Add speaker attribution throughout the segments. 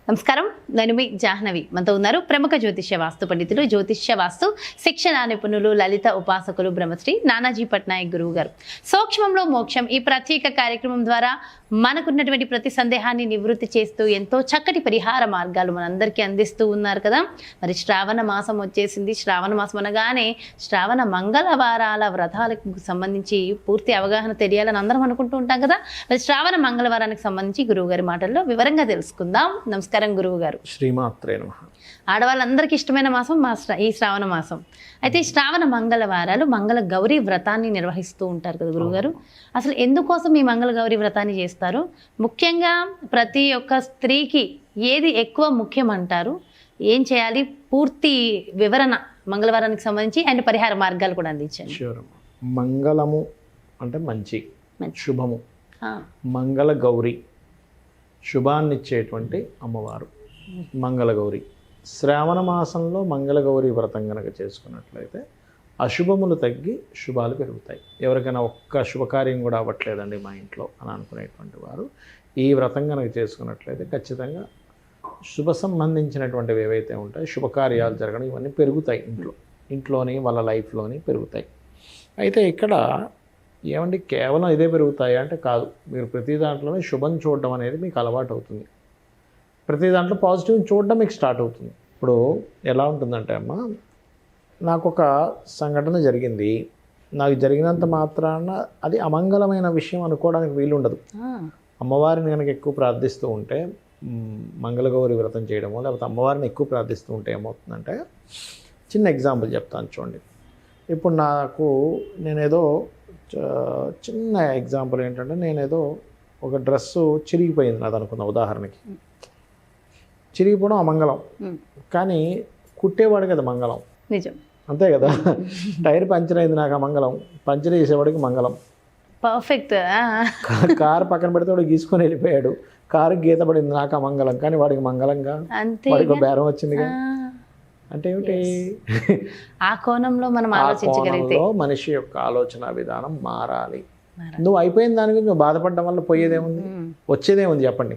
Speaker 1: నమస్కారం, నేను మీ జాహ్నవి. మనతో ఉన్నారు ప్రముఖ జ్యోతిష్య వాస్తు పండితులు, జ్యోతిష్య వాస్తు శిక్షణ నిపుణులు, లలిత ఉపాసకులు బ్రహ్మశ్రీ నానాజీ పట్నాయక్ గురువు గారు. సూక్ష్మంలో మోక్షం ఈ ప్రత్యేక కార్యక్రమం ద్వారా మనకున్నటువంటి ప్రతి సందేహాన్ని నివృత్తి చేస్తూ ఎంతో చక్కటి పరిహార మార్గాలు మనందరికీ అందిస్తూ ఉన్నారు కదా. మరి శ్రావణ మాసం వచ్చేసింది. శ్రావణ మాసం అనగానే శ్రావణ మంగళవారాల వ్రతాలకు సంబంధించి పూర్తి అవగాహన తెలియాలని అందరం అనుకుంటూ ఉంటాం కదా. మరి శ్రావణ మంగళవారానికి సంబంధించి గురువు గారి మాటల్లో వివరంగా తెలుసుకుందాం. నమస్కారం గురువు గారు.
Speaker 2: శ్రీమాత్రే నమః.
Speaker 1: ఆడవాళ్ళందరికీ ఇష్టమైన మాసం ఈ శ్రావణ మాసం. అయితే ఈ శ్రావణ మంగళవారాలు మంగళ గౌరీ వ్రతాన్ని నిర్వహిస్తూ ఉంటారు కదా గురువుగారు. అసలు ఎందుకోసం ఈ మంగళ గౌరీ వ్రతాన్ని చేస్తారు? ముఖ్యంగా ప్రతి ఒక్క స్త్రీకి ఏది ఎక్కువ ముఖ్యం అంటారు? ఏం చేయాలి? పూర్తి వివరణ మంగళవారానికి సంబంధించి అండ్ పరిహార మార్గాలు కూడా అందించండి.
Speaker 2: మంగళము అంటే మంచి, శుభము. మంగళ గౌరి శుభాన్నిచ్చేటువంటి అమ్మవారు మంగళగౌరి. శ్రావణ మాసంలో మంగళగౌరి వ్రతం కనుక చేసుకున్నట్లయితే అశుభములు తగ్గి శుభాలు పెరుగుతాయి. ఎవరికైనా ఒక్క శుభకార్యం కూడా అవ్వట్లేదండి మా ఇంట్లో అని అనుకునేటువంటి వారు ఈ వ్రతం కనుక చేసుకున్నట్లయితే ఖచ్చితంగా శుభ సంబంధించినటువంటివి ఏవైతే ఉంటాయో శుభకార్యాలు జరగడం ఇవన్నీ పెరుగుతాయి. ఇంట్లోని వాళ్ళ లైఫ్లోని పెరుగుతాయి. అయితే ఇక్కడ ఏమండి కేవలం ఇదే పెరుగుతాయి అంటే కాదు. మీరు ప్రతి దాంట్లోనే శుభం చూడడం అనేది మీకు అలవాటు అవుతుంది. ప్రతి దాంట్లో పాజిటివ్ చూడడం మీకు స్టార్ట్ అవుతుంది. ఇప్పుడు ఎలా ఉంటుందంటే అమ్మ, నాకు ఒక సంఘటన జరిగింది. నాకు జరిగినంత మాత్రాన అది అమంగళమైన విషయం అనుకోవడానికి వీలుండదు. అమ్మవారిని కనుక ఎక్కువ ప్రార్థిస్తూ ఉంటే, మంగళగౌరి వ్రతం చేయడమో లేకపోతే అమ్మవారిని ఎక్కువ ప్రార్థిస్తూ ఉంటే ఏమవుతుందంటే, చిన్న ఎగ్జాంపుల్ చెప్తాను చూడండి. ఇప్పుడు నేనేదో చిన్న ఎగ్జాంపుల్ ఏంటంటే, నేనేదో ఒక డ్రెస్సు చిరిగిపోయింది నాది అనుకున్న ఉదాహరణకి. చిరిగిపోవడం అమంగళం, కానీ కుట్టేవాడు కదా మంగళం.
Speaker 1: నిజం,
Speaker 2: అంతే కదా. టైర్ పంచర్ అయింది, నాకు అమంగళం. పంచర్ చేసేవాడికి మంగళం.
Speaker 1: పర్ఫెక్ట్.
Speaker 2: కారు పక్కన పెడితే వాడు గీసుకొని వెళ్ళిపోయాడు. కారు గీత పడింది, నాకు అమంగళం, కానీ వాడికి మంగళంగా వాడికి బేరం వచ్చిందిగా. అంటే ఏమిటి?
Speaker 1: ఆ కోణంలో మనం ఆలోచించగలిగితే
Speaker 2: మనిషి యొక్క ఆలోచన విధానం మారాలి. నువ్వు అయిపోయిన దాని గురించి నువ్వు బాధపడడం వల్ల పోయేదేముంది, వచ్చేదేముంది చెప్పండి.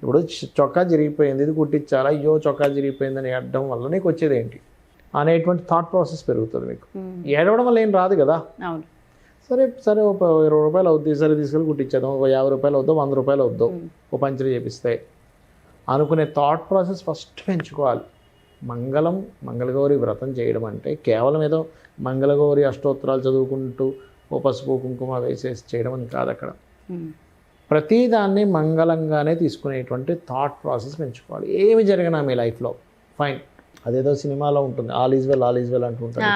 Speaker 2: ఇప్పుడు చొక్కా జరిగిపోయింది, ఇది కుట్టించాలా, అయ్యో చొక్కా జరిగిపోయిందని ఏడడం వల్ల నీకు వచ్చేది ఏంటి అనేటువంటి థాట్ ప్రాసెస్ పెరుగుతుంది మీకు. ఏడవడం వల్ల ఏం రాదు కదా. సరే సరే, ఒక 20 రూపాయలు అవుద్ది, సరే తీసుకెళ్ళి కుట్టించేద్దాం. ఒక 50 రూపాయలు అవుద్దాం, 100 రూపాయలు అవుద్దాం, ఓ పంచర్ చేపిస్తే అనుకునే థాట్ ప్రాసెస్ ఫస్ట్ పెంచుకోవాలి. మంగళగౌరి వ్రతం చేయడం అంటే కేవలం ఏదో మంగళగౌరి అష్టోత్తరాలు చదువుకుంటూ ఓ పసుపు కుంకుమ వేసేసి చేయడం అని కాదు. అక్కడ ప్రతిదాన్ని మంగళంగానే తీసుకునేటువంటి థాట్ ప్రాసెస్ పెంచుకోవాలి. ఏమి జరిగినా మీ లైఫ్లో ఫైన్, అదేదో సినిమాలో ఉంటుంది, ఆల్ ఈజ్ వెల్ అంటూ ఉంటారు.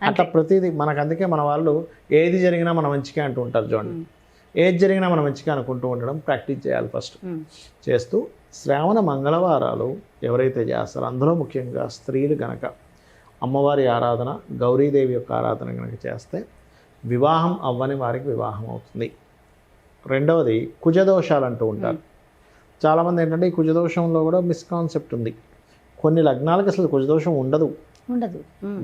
Speaker 2: అట్లా ప్రతిదీ మనకు. అందుకే మన వాళ్ళు ఏది జరిగినా మన మంచిగా అంటూ ఉంటారు చూడండి. ఏది జరిగినా మన మంచిగా అనుకుంటూ ఉండడం ప్రాక్టీస్ చేయాలి ఫస్ట్. చేస్తూ శ్రావణ మంగళవారాలు ఎవరైతే చేస్తారో అందులో ముఖ్యంగా స్త్రీలు కనుక అమ్మవారి ఆరాధన, గౌరీదేవి యొక్క ఆరాధన కనుక చేస్తే వివాహం అవ్వని వారికి వివాహం అవుతుంది. రెండవది కుజదోషాలు అంటూ ఉంటారు. చాలామంది ఏంటంటే ఈ కుజదోషంలో కూడా మిస్కాన్సెప్ట్ ఉంది. కొన్ని లగ్నాలకు అసలు కుజదోషం ఉండదు.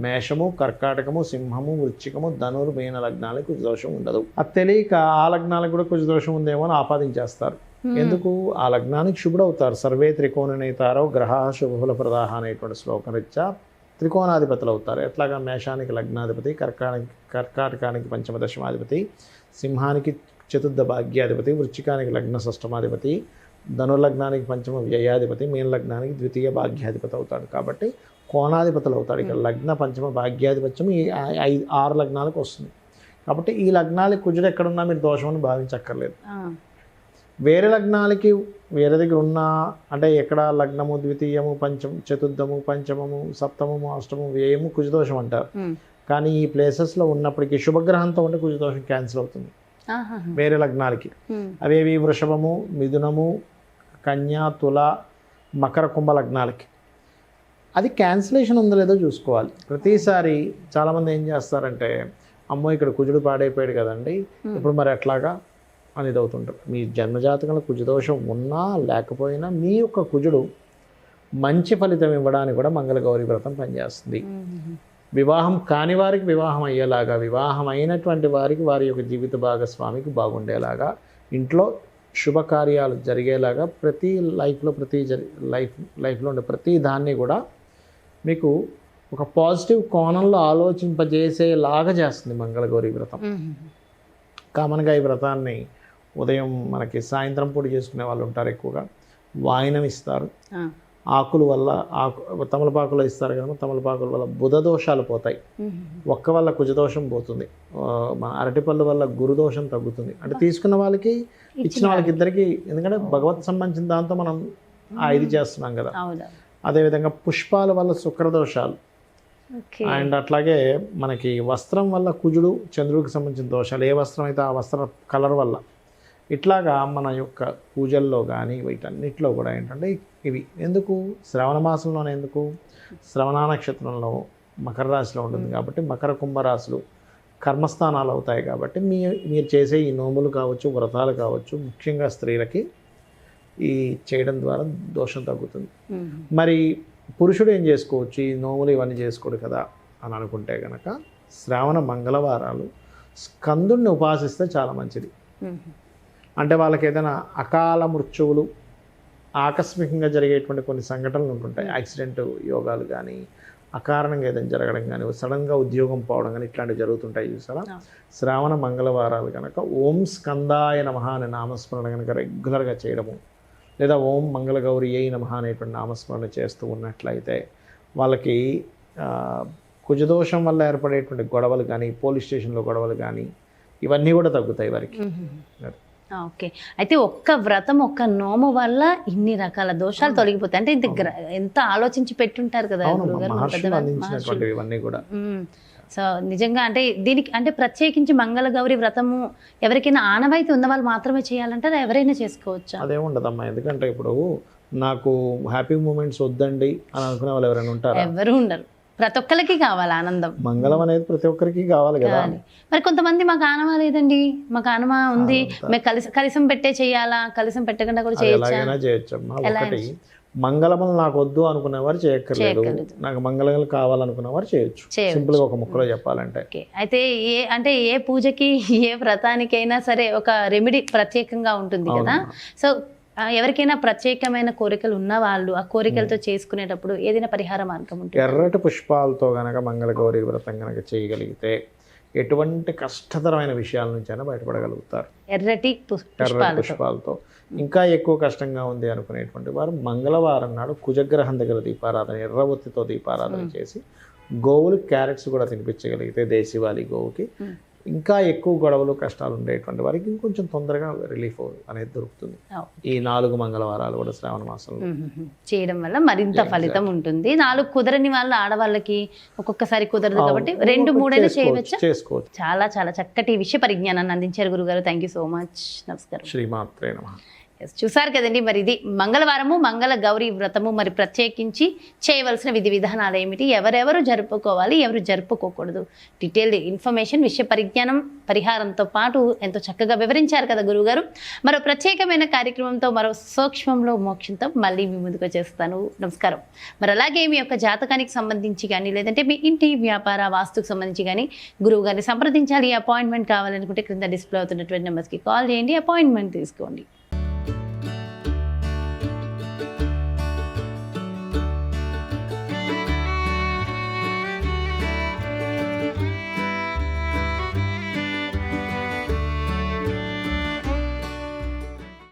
Speaker 2: మేషము, కర్కాటకము, సింహము, వృశ్చికము, ధనురు, మీన లగ్నాలకు కుజదోషం ఉండదు. అది తెలియక ఆ లగ్నాలకు కూడా కుజదోషం ఉందేమో అని ఆపాదించేస్తారు. ఎందుకు? ఆ లగ్నానికి శుభుడవుతారు. సర్వే త్రికోణనైతారో గ్రహ శుభఫల ప్రదాహ అనేటువంటి శ్లోకం రీత్యా త్రికోణాధిపతులు అవుతారు. ఎట్లాగా మేషానికి లగ్నాధిపతి, కర్కాటకానికి పంచమ దశమాధిపతి, సింహానికి చతుర్థ భాగ్యాధిపతి, వృశ్చికానికి లగ్న షష్టమాధిపతి, ధనుర్లగ్నానికి పంచమ వ్యయాధిపతి, మీన లగ్నానికి ద్వితీయ భాగ్యాధిపతి అవుతాడు. కాబట్టి కోణాధిపతులు అవుతాడు. ఇక్కడ లగ్న పంచమ భాగ్యాధిపత్యం ఈ 6 లగ్నాలకు వస్తుంది. కాబట్టి ఈ లగ్నాలకి కుజుడు ఎక్కడున్నా మీరు దోషమని భావించక్కర్లేదు. వేరే లగ్నాలకి వేరే దగ్గర ఉన్నా, అంటే ఎక్కడ లగ్నము, ద్వితీయము, చతుర్థము, పంచమము, సప్తమము, అష్టమము, వ్యయము కుజదోషం అంటారు. కానీ ఈ ప్లేసెస్లో ఉన్నప్పటికీ శుభగ్రహంతో ఉంటే కుజదోషం క్యాన్సిల్ అవుతుంది వేరే లగ్నాలకి. అవేవి? వృషభము, మిథునము, కన్య, తుల, మకర, కుంభ లగ్నాలకి. అది క్యాన్సిలేషన్ ఉందో లేదో చూసుకోవాలి. ప్రతిసారి చాలామంది ఏం చేస్తారంటే, అమ్మో ఇక్కడ కుజుడు పాడైపోయాడు కదండి, ఇప్పుడు మరి ఎట్లాగా అనేది అవుతుంటారు. మీ జన్మజాతకంలో కుజదోషం ఉన్నా లేకపోయినా మీ యొక్క కుజుడు మంచి ఫలితం ఇవ్వడానికి కూడా మంగళగౌరి వ్రతం పనిచేస్తుంది. వివాహం కాని వారికి వివాహం అయ్యేలాగా, వివాహం అయినటువంటి వారికి వారి యొక్క జీవిత భాగస్వామికి బాగుండేలాగా ఇంట్లో శుభకార్యాలు జరిగేలాగా ప్రతి లైఫ్లో ఉండే ప్రతి దాన్ని కూడా మీకు ఒక పాజిటివ్ కోణంలో ఆలోచింపజేసేలాగా చేస్తుంది మంగళగౌరి వ్రతం. కామన్గా ఈ వ్రతాన్ని ఉదయం మనకి సాయంత్రం పూట చేసుకునే వాళ్ళు ఉంటారు, ఎక్కువగా వాయినం ఇస్తారు. ఆకుల వల్ల తమలపాకులో ఇస్తారు కదా, తమలపాకుల వల్ల బుధ దోషాలు పోతాయి, ఒక్క వల్ల కుజదోషం పోతుంది, మన అరటిపళ్ళు వల్ల గురుదోషం తగ్గుతుంది. అంటే తీసుకున్న వాళ్ళకి ఇచ్చిన వాళ్ళకి ఇద్దరికి, ఎందుకంటే భగవత్ సంబంధించిన దాంతో మనం ఇది చేస్తున్నాం కదా. అదేవిధంగా పుష్పాల వల్ల శుక్రదోషాలు, అండ్ అట్లాగే మనకి వస్త్రం వల్ల కుజుడు చంద్రుడికి సంబంధించిన దోషాలు, ఏ వస్త్రం అయితే ఆ వస్త్ర కలర్ వల్ల, ఇట్లాగా మన యొక్క పూజల్లో కానీ వీటన్నిటిలో కూడా ఏంటంటే ఇవి ఎందుకు శ్రవణ మాసంలోనే, ఎందుకు శ్రవణ నక్షత్రంలో మకర రాశిలో ఉంటుంది కాబట్టి మకర కుంభరాశులు కర్మస్థానాలు అవుతాయి కాబట్టి మీరు చేసే ఈ నోములు కావచ్చు, వ్రతాలు కావచ్చు, ముఖ్యంగా స్త్రీలకి ఈ చేయడం ద్వారా దోషం తగ్గుతుంది. మరి పురుషుడు ఏం చేసుకోవచ్చు, ఈ నోములు ఇవన్నీ చేసుకోడు కదా అని అనుకుంటే కనుక శ్రావణ మంగళవారాలు స్కందుడిని ఉపాసిస్తే చాలా మంచిది. అంటే వాళ్ళకి ఏదైనా అకాల మృత్యువులు, ఆకస్మికంగా జరిగేటువంటి కొన్ని సంఘటనలు ఉంటుంటాయి, యాక్సిడెంట్ యోగాలు కానీ, అకారణంగా ఏదైనా జరగడం కానీ, సడన్గా ఉద్యోగం పోవడం కానీ, ఇట్లాంటివి జరుగుతుంటాయి చూసారా. శ్రావణ మంగళవారాలు కనుక ఓం స్కందాయ నమః అనే నామస్మరణ కనుక రెగ్యులర్గా చేయడము, లేదా ఓం మంగళగౌరి అయి నమః అనేటువంటి నామస్మరణ చేస్తూ ఉన్నట్లయితే వాళ్ళకి కుజదోషం వల్ల ఏర్పడేటువంటి గొడవలు కానీ, పోలీస్ స్టేషన్లో గొడవలు కానీ, ఇవన్నీ కూడా తగ్గుతాయి వారికి.
Speaker 1: ఓకే, అయితే ఒక్క వ్రతం, ఒక్క నోము వల్ల ఇన్ని రకాల దోషాలు తొలగిపోతాయి. అంటే ఎంత ఆలోచించి పెట్టుంటారు కదా
Speaker 2: ఇవన్నీ కూడా.
Speaker 1: సో నిజంగా అంటే దీనికి అంటే ప్రత్యేకించి మంగళగౌరి వ్రతము ఎవరికైనా ఆనవాయితీ ఉన్న వాళ్ళు మాత్రమే చేయాలంటారా, ఎవరైనా చేసుకోవచ్చా?
Speaker 2: అదేముండదమ్మా, ఎందుకంటే ఇప్పుడు నాకు హ్యాపీ మూమెంట్స్ వద్దండి అని అనుకునే వాళ్ళు ఎవరైనా ఉంటారా?
Speaker 1: ఎవరు ఉండరు, ప్రతి ఒక్కరికి కావాలి ఆనందం.
Speaker 2: మంగళం అనేది ప్రతి ఒక్కరికి కావాలి కదా.
Speaker 1: మరి కొంతమంది మాకు ఆనమా లేదండి, మాకు ఆనమా ఉంది, మేము కలిసం పెట్టే చేయాలా, కలిసం పెట్టకుండా కూడా
Speaker 2: చేయొచ్చమ్మా. ఒకటి మంగళములు నాకు వద్దు అనుకునేవారు చేయక్కర్లేదు, నాకు మంగళములు కావాలనుకునేవారు చేయొచ్చు. సింపుల్ గా ఒక ముక్కలో చెప్పాలంటే.
Speaker 1: అయితే ఏ పూజకి ఏ వ్రతానికైనా సరే ఒక రెమెడీ ప్రత్యేకంగా ఉంటుంది కదా. సో ఎవరికైనా ప్రత్యేకమైన కోరికలు ఉన్న వాళ్ళు ఆ కోరికలతో చేసుకునేటప్పుడు ఏదైనా పరిహార మార్గం ఉంటుంది?
Speaker 2: ఎర్రటి పుష్పాలతో గనక మంగళగౌరి వ్రతం గనక చేయగలిగితే ఎటువంటి కష్టతరమైన విషయాల నుంచి అయినా బయటపడగలుగుతారు.
Speaker 1: ఎర్రటి
Speaker 2: పుష్పాలతో. ఇంకా ఎక్కువ కష్టంగా ఉంది అనుకునేటువంటి వారు మంగళవారం నాడు కుజగ్రహం దగ్గర దీపారాధన, ఎర్ర ఒత్తితో దీపారాధన చేసి గోవులు క్యారెట్స్ కూడా తినిపించగలిగితే, దేశీవాలి గోవుకి, ఇంకా ఎక్కువ గొడవలు కష్టాలు ఉండేటువంటి వారికి ఇంకొంచెం తొందరగా రిలీఫ్ అనేది దొరుకుతుంది. ఈ 4 మంగళవారాలు కూడా శ్రావణ మాసంలో
Speaker 1: చేయడం వల్ల మరింత ఫలితం ఉంటుంది. 4 కుదరని వాళ్ళ ఆడవాళ్ళకి ఒక్కొక్కసారి కుదరదు కాబట్టి 2-3
Speaker 2: చేసుకోవచ్చు.
Speaker 1: చాలా చాలా చక్కటి విషయ పరిజ్ఞానాన్ని అందించారు గురుగారు. Thank you so much. నమస్కారం.
Speaker 2: శ్రీమాత్రే నమః.
Speaker 1: చూసారు కదండి, మరి ఇది మంగళవారము మంగళ గౌరీ వ్రతము. మరి ప్రత్యేకించి చేయవలసిన విధి విధానాలు ఏమిటి, ఎవరెవరు జరుపుకోవాలి, ఎవరు జరుపుకోకూడదు, డీటెయిల్డ్ ఇన్ఫర్మేషన్, విషయ పరిజ్ఞానం, పరిహారంతో పాటు ఎంతో చక్కగా వివరించారు కదా గురువుగారు. మరో ప్రత్యేకమైన కార్యక్రమంతో, మరో సూక్ష్మంలో మోక్షంతో మళ్ళీ మీ ముందుకు వచ్చేస్తాను. నమస్కారం. మరి అలాగే మీ యొక్క జాతకానికి సంబంధించి కానీ, లేదంటే మీ ఇంటి వ్యాపార వాస్తుకు సంబంధించి కానీ గురువు గారిని సంప్రదించాలి, అపాయింట్మెంట్ కావాలనుకుంటే క్రింద డిస్ప్లే అవుతున్నటువంటి నెంబర్స్కి కాల్ చేయండి, అపాయింట్మెంట్ తీసుకోండి.